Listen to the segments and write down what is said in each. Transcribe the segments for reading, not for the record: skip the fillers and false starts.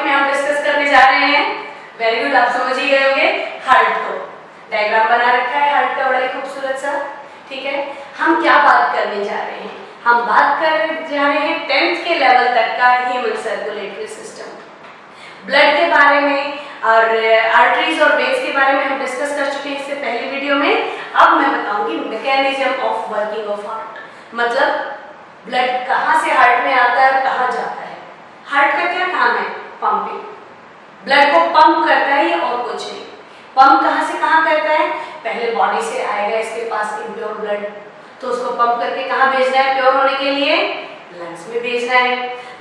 Topic में हम discuss करने जा रहे हैं। वेरी गुड, आप समझ ही गए होंगे। हार्ट को डायग्राम बना रखा है हार्ट का, बड़ा ही खूबसूरत सा। ठीक है, हम क्या बात करने जा रहे हैं? हम बात करने जा रहे हैं 10th के लेवल तक का ह्यूमन सर्कुलेटरी सिस्टम, ब्लड के बारे में और आर्टरीज और वेन्स के बारे में हम डिस्कस कर चुके हैं इससे पहले वीडियो में। अब मैं बताऊंगी mechanism of working of heart, मतलब ब्लड कहाँ से हार्ट में आता है और कहाँ जाता है। हार्ट का क्या काम है? पंपिंग। ब्लड को पंप करता है, ये और कुछ नहीं। पंप कहाँ से कहाँ करता है? पहले बॉडी से आएगा इसके पास इम्प्योर ब्लड, तो उसको पंप करके कहाँ भेजना है प्योर होने के लिए? लंग्स में भेजना है।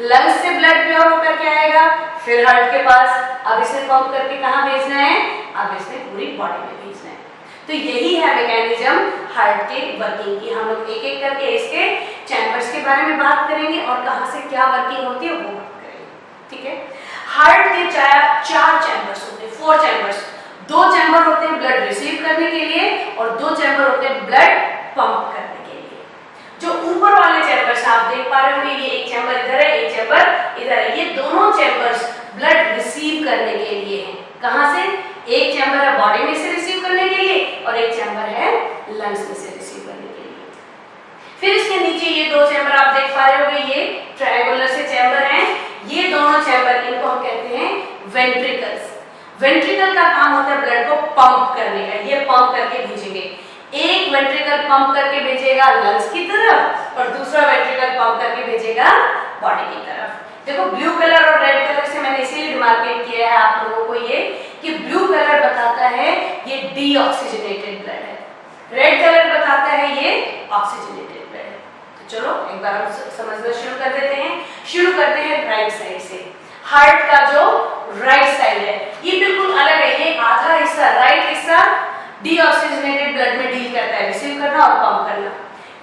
लंग्स से ब्लड प्योर होकर के आएगा फिर हार्ट के पास। अब इसे पंप करके कहाँ भेजना है? अब इसे पूरी बॉडी में भेजना है। तो यही है मैकेनिज्म हार्ट के वर्किंग की। हम लोग एक एक करके इसके चैम्बर्स के बारे में बात करेंगे और कहाँ से क्या वर्किंग होती है वो बात करेंगे। ठीक है, हार्ट के चार चैम्बर्स होते हैं, 4 चैम्बर्स। 2 चैम्बर होते हैं ब्लड रिसीव करने के लिए और 2 चैम्बर होते हैं ब्लड पंप करने के लिए। जो ऊपर वाले चैम्बर्स आप देख पा रहे होंगे, ये एक चैम्बर इधर है, एक चैम्बर इधर है। ये दोनों चैम्बर्स ब्लड रिसीव करने के लिए हैं। कहाँ से? एक चैम्बर है बॉडी में से रिसीव करने के लिए और एक चैम्बर है लंग्स में से रिसीव करने के लिए। फिर इसके नीचे ये 2 चैम्बर आप देख पा रहे होंगे, ये ट्रायंगुलर से चैम्बर हैं। ये दोनों चैम्बर, इनको हम कहते हैं वेंट्रिकल्स। वेंट्रिकल का काम होता है ब्लड को पंप करने का। ये पंप करके भेजेंगे, एक वेंट्रिकल पंप करके भेजेगा लंग्स की तरफ और दूसरा वेंट्रिकल पंप करके भेजेगा बॉडी की तरफ। देखो ब्लू कलर और रेड कलर से मैंने इसीलिए डिमार्केट किया है आप लोगों को ये कि ब्लू कलर बताता है ये डीऑक्सीजनेटेड ब्लड है, रेड कलर बताता है ये ऑक्सीजनेटेड ब्लड है। तो चलो एक बार हम समझना शुरू कर देते हैं। शुरू करते हैं राइट साइड से। हार्ट का जो राइट साइड है ये बिल्कुल अलग है। ये आधा हिस्सा, राइट हिस्सा डीऑक्सीजनेटेड ब्लड में डील करता है, रिसीव करना और पंप करना।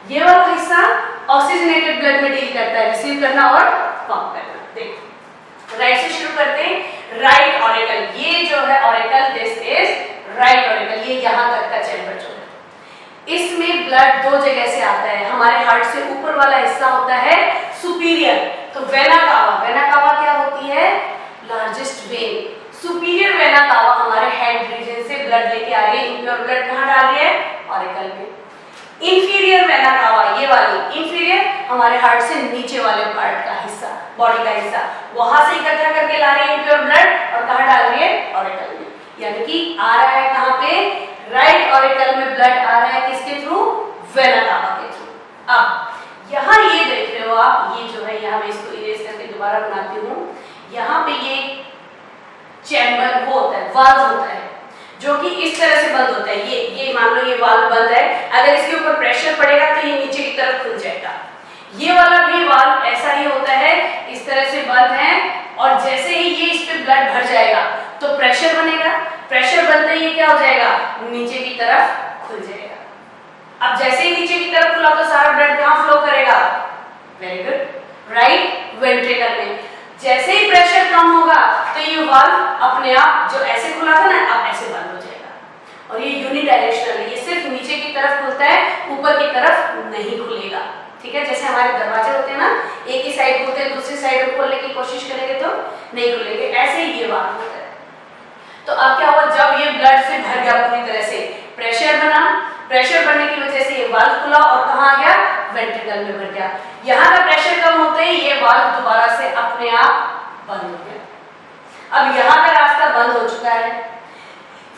ये वाला हिस्सा ऑक्सीजनेटेड ब्लड में डील करता है, रिसीव करना और पंप करना। देखो राइट से शुरू करते हैं। राइट ऑरिकल, ये जो है auricle, this is right auricle. ये यहाँ तक का चैम्बर जो है, इसमें ब्लड 2 जगह से आता है। हमारे हार्ट से ऊपर वाला हिस्सा होता है सुपीरियर, तो वेना कावा। वेना कावा क्या होती है? Largest when. Superior vena cava हमारे हेड रीजन से ब्लड लेके आ रही है। इम्प्योर ब्लड कहाँ डाल रही है? ऑरिकल में। इंफीरियर वेना कावा, ये वाली इंफीरियर हमारे हार्ट से नीचे वाले पार्ट का हिस्सा, बॉडी का हिस्सा, वहां से इकट्ठा करके ला रही है इम्प्योर ब्लड और कहाँ डाल रही है? ऑरिकल में। यानी कि आ रहा है कहाँ पे? राइट ऑरिकल में ब्लड आ रहा है किसके थ्रू? वेना कावा के थ्रू। अब यहाँ ये देख रहे हो आप, ये जो है यहाँ मैं इसको इरेज करके दोबारा बनाती हूँ। यहाँ पे ये चैम्बर वो होता है, वाल्व होता है जो कि इस तरह से बंद होता है। ये मान लो ये वाल्व बंद है, अगर इसके ऊपर प्रेशर पड़ेगा तो ये नीचे की तरफ खुल जाएगा। ये वाला भी वाल्व ऐसा ही होता है, इस तरह से बंद है और जैसे ही ये इस पे ब्लड भर जाएगा तो प्रेशर बनेगा। प्रेशर बनते ही ये क्या हो जाएगा? नीचे की तरफ खुल जाएगा। अब जैसे ही नीचे की तरफ खुला तो सारा ब्लड कहाँ फ्लो करेगा? वेरी गुड, राइट वेंट्रिकल में। जैसे ही प्रेशर कम होगा तो ये वाल्व अपने आप, जो ऐसे खुला था ना, अब ऐसे बंद हो जाएगा। और ये यूनिडायरेक्शनल है, ये सिर्फ नीचे की तरफ खुलता है, ऊपर की तरफ नहीं खुलेगा। ठीक है, जैसे हमारे दरवाजे होते हैं ना, एक ही साइड खुलते हैं, दूसरी साइड खोलने की कोशिश करेंगे तो नहीं खुलेंगे, ऐसे ही ये वाल्व होता है। तो अब क्या हुआ? जब ये ब्लड से भर गया पूरी तरह से, प्रेशर बना, प्रेशर बढ़ने की वजह से ये वाल्व खुला और कहाँ आ गया? वेंट्रिकल में भर गया। यहाँ का प्रेशर कम होते ही ये वाल्व दोबारा से अपने आप बंद हो गया। अब यहाँ का रास्ता बंद हो चुका है।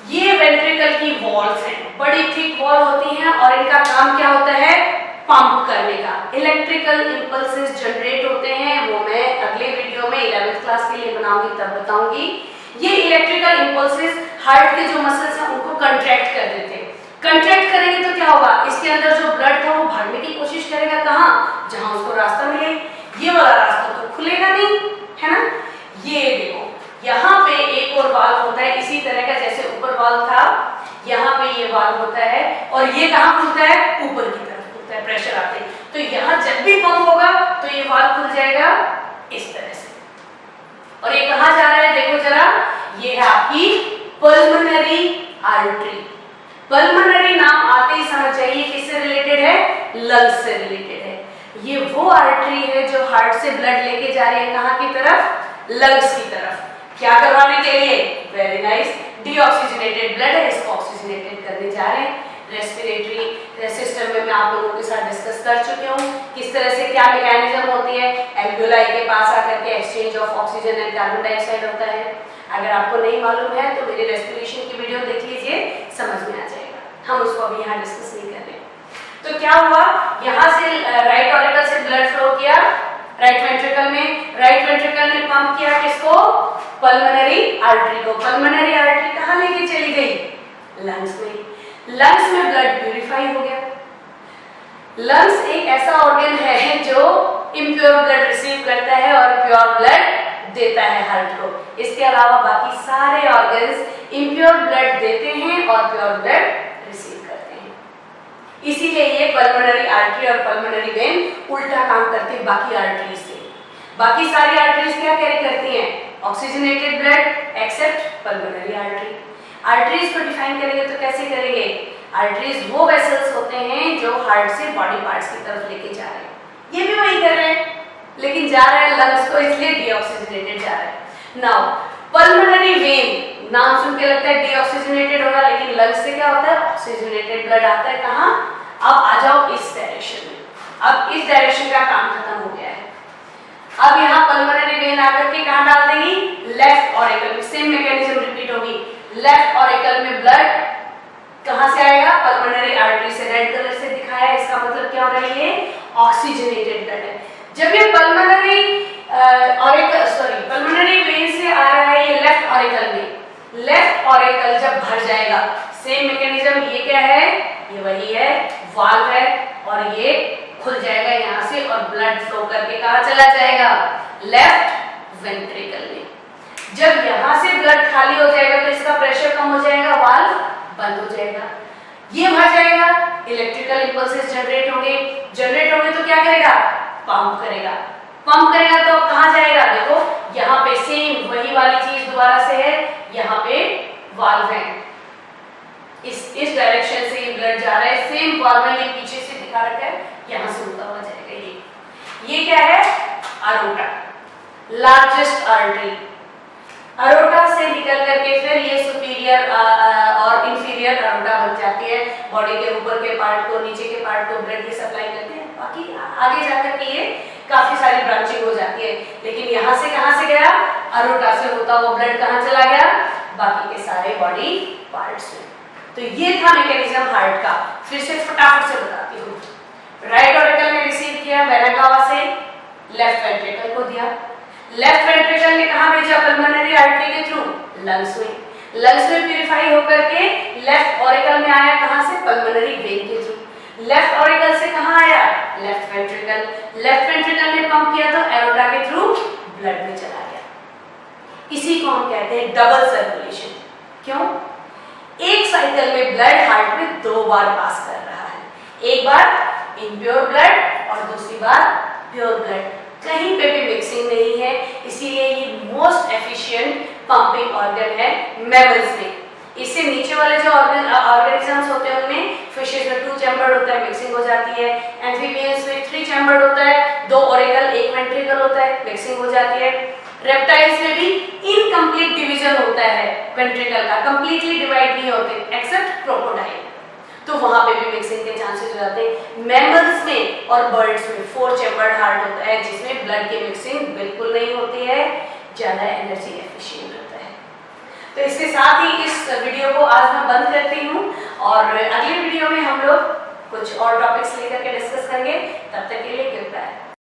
ये वेंट्रिकल की वॉल्स हैं, बड़ी थिक वॉल होती हैं और इनका काम क्या होता है? पंप करने का। इलेक्ट्रिकल इंपल्सेस जनरेट होते हैं, वो मैं अगले वीडियो में 11th क्लास के लिए बनाऊंगी, तब बताऊंगी। ये इलेक्ट्रिकल इंपल्सेस हार्ट के जो मसल्स हैं उनको कंट्रैक्ट कर देते हैं। कंट्रैक्ट करेंगे तो क्या होगा? इसके अंदर जो ब्लड था वो भरने की कोशिश करेगा, कहाँ? जहां उसको रास्ता मिले। ये वाला रास्ता तो खुलेगा नहीं, है ना? ये देखो यहाँ पे एक और वाल्व होता है इसी तरह का, जैसे ऊपर वाल्व था, यहाँ पे ये वाल्व होता है और ये कहाँ खुलता है? ऊपर की तरफ खुलता है प्रेशर आते। तो यहाँ जब भी पंप होगा तो ये वाल्व खुल जाएगा इस तरह से। और ये कहाँ जा रहा है? देखो जरा, ये है आपकी पल्मोनरी आर्टरी। पल्मोनरी नाम आते ही समझ जाइए किससे रिलेटेड है? लंग्स से रिलेटेड है। ये वो आर्टरी है जो हार्ट से ब्लड लेके जा रही है कहाँ की तरफ? लंग्स की तरफ। क्या करवाने के लिए? वेरी नाइस, डीऑक्सीजनेटेड ब्लड है, इसको ऑक्सीजनेटेड करने जा रहे हैं। रेस्पिरेटरी सिस्टम में मैं आप लोगों के साथ डिस्कस कर चुकी हूँ किस तरह से क्या मैकेनिज्म होती है। एल्वियोलाई के पास आकर के exchange of oxygen and carbon dioxide होता है। अगर आपको नहीं मालूम है तो मेरी रेस्पिरेशन की वीडियो देख लीजिए, समझ में आ जाएगा, हम उसको अभी यहाँ डिस्कस नहीं कर रहे। तो क्या हुआ, यहाँ से राइट ऑरिकल से ब्लड फ्लो किया राइट वेंट्रिकल में, राइट वेंट्रिकल ने पंप किया किसको? पल्मोनरी आर्टरी को। पल्मोनरी आर्टरी कहाँ लेके चली गई? लंग्स में। लंग्स में ब्लड प्यूरिफाई हो गया। लंग्स एक ऐसा ऑर्गन है जो इम्प्योर ब्लड रिसीव करता है और प्योर ब्लड देता है हार्ट को। इसके अलावा बाकी सारे ऑर्गन्स इम्प्योर ब्लड देते हैं और प्योर ब्लड रिसीव करते हैं। इसीलिए ये पल्मोनरी आर्टरी और पल्मोनरी वेन उल्टा काम करते हैं बाकी आर्टरीज से। बाकी सारी आर्टरीज क्या कैरी करती हैं? Oxygenated blood accept pulmonary artery. Arteries को डिफाइन करेंगे तो कैसे करेंगे? आर्टरीज वो वेसल्स होते हैं जो हार्ट से बॉडी पार्ट्स की तरफ लेके जा रहे हैं। ये भी वही कर रहे हैं, लेकिन जा रहा है लंग्स को, इसलिए डीऑक्सीजनेटेड जा रहा है। नाउ पल्मोनरी वेन नाम सुन के लगता है डीऑक्सीजनेटेड होगा, लेकिन लंग्स से क्या होता है? ऑक्सीजनेटेड ब्लड आता है। कहाँ? अब आ जाओ इस डायरेक्शन में। अब इस डायरेक्शन का काम खत्म हो गया है। अब यहाँ पल्मोनरी वेन आकर के कहाँ डाल देंगी? लेफ्ट ऑरिकल में। सेम मैकेनिज्म रिपीट होगी। लेफ्ट ऑरिकल में ब्लड कहां से आएगा? पल्मोनरी आर्टरी से। रेड कलर से दिखाया, इसका मतलब क्या हो रहा है? ये ऑक्सीजनेटेड ब्लड है। जब ये पल्मोनरी पल्मोनरी वेन से आ रहा है ये लेफ्ट ऑरिकल में, लेफ्ट ऑरिकल जब भर जाएगा, सेम मैकेनिज्म, ये क्या है? ये वही है, वाल्व है, और ये खुल जाएगा यहाँ से और ब्लड फ्लो करके कहाँ चला जाएगा? लेफ्ट वेंट्रिकल में। जब यहाँ से ब्लड खाली हो जाएगा तो इसका प्रेशर कम हो जाएगा, वाल्व बंद हो जाएगा, ये भर जाएगा, इलेक्ट्रिकल इंपल्सेस जनरेट होंगे। जनरेट होंगे तो क्या करेगा? पंप करेगा। पंप करेगा तो कहाँ जाएगा? देखो यहाँ पे सेम वही वाली चीज दोबारा से है, यहाँ पे वाल्व है, इस डायरेक्शन से ये ब्लड जा रहा है, सेम वाल्व है, ये पीछे से दिखा रखा है, यहाँ से होता हुआ जाएगा। ये क्या है? Aorta, largest artery. अरोटा से निकल करके फिर ये सुपीरियर और इंफीरियर अरोटा बन जाती है। बॉडी के ऊपर के पार्ट को, नीचे के पार्ट को ब्लड की सप्लाई करते हैं। बाकी आगे जाकर के ये काफी सारी ब्रांचिंग हो जाती है, लेकिन यहाँ से कहाँ से गया? अरोटा से होता हुआ ब्लड कहाँ चला गया? बाकी के सारे बॉडी पार्ट्स में। तो ये था मैकेनिज्म हार्ट का। फिर से फटाफट से बताती हूँ। राइट ऑरिकल में रिसीव किया वेना कावा से, लेफ्ट वेंट्रिकल को दिया। लेफ्ट वेंट्रिकल ने कहाँ भेजा? पल्मोनरी आर्टरी के थ्रू लंग्स में। लंग्स में प्यूरिफाई होकर के लेफ्ट ऑरिकल में आया, कहाँ से? पल्मोनरी वेन के थ्रू। लेफ्ट ऑरिकल से कहाँ आया? Left ventricle. लेफ्ट वेंट्रिकल ने पंप किया तो एरोटा के थ्रू ब्लड में चला गया। इसी को हम कहते हैं डबल सर्कुलेशन। क्यों? एक साइकिल में ब्लड हार्ट में 2 बार पास कर रहा है, एक बार इम्प्योर ब्लड और दूसरी बार प्योर ब्लड। कहीं पे भी मिक्सिंग नहीं है, इसीलिए ये मोस्ट एफिशिएंट पंपिंग ऑर्गन है मैमल्स में। इससे नीचे वाले जो ऑर्गेनिजम्स होते हैं उनमें, फिशेस में 2 चैम्बर्ड होता है, मिक्सिंग हो जाती है। एम्फीबियंस में 3 चैम्बर्ड होता है, 2 ऑरिकल 1 वेंट्रिकल होता है, मिक्सिंग हो जाती है। रेप्टाइल्स में भी इनकम्प्लीट डिवीजन होता है वेंट्रिकल का, कंप्लीटली डिवाइड नहीं होते एक्सेप्ट क्रोकोडाइल, तो वहां पे भी मिक्सिंग के चांसेस हो जाते हैं। मैमल्स में और बर्ड्स में 4 चैम्बर्ड हार्ट होता है, जिसमें ब्लड की मिक्सिंग बिल्कुल नहीं होती है, ज्यादा एनर्जी एफिशिएंट होता है। तो इसके साथ ही इस वीडियो को आज मैं बंद करती हूँ, और अगले वीडियो में हम लोग कुछ और टॉपिक्स लेकर के डिस्कस करेंगे। तब तक के लिए गुड बाय।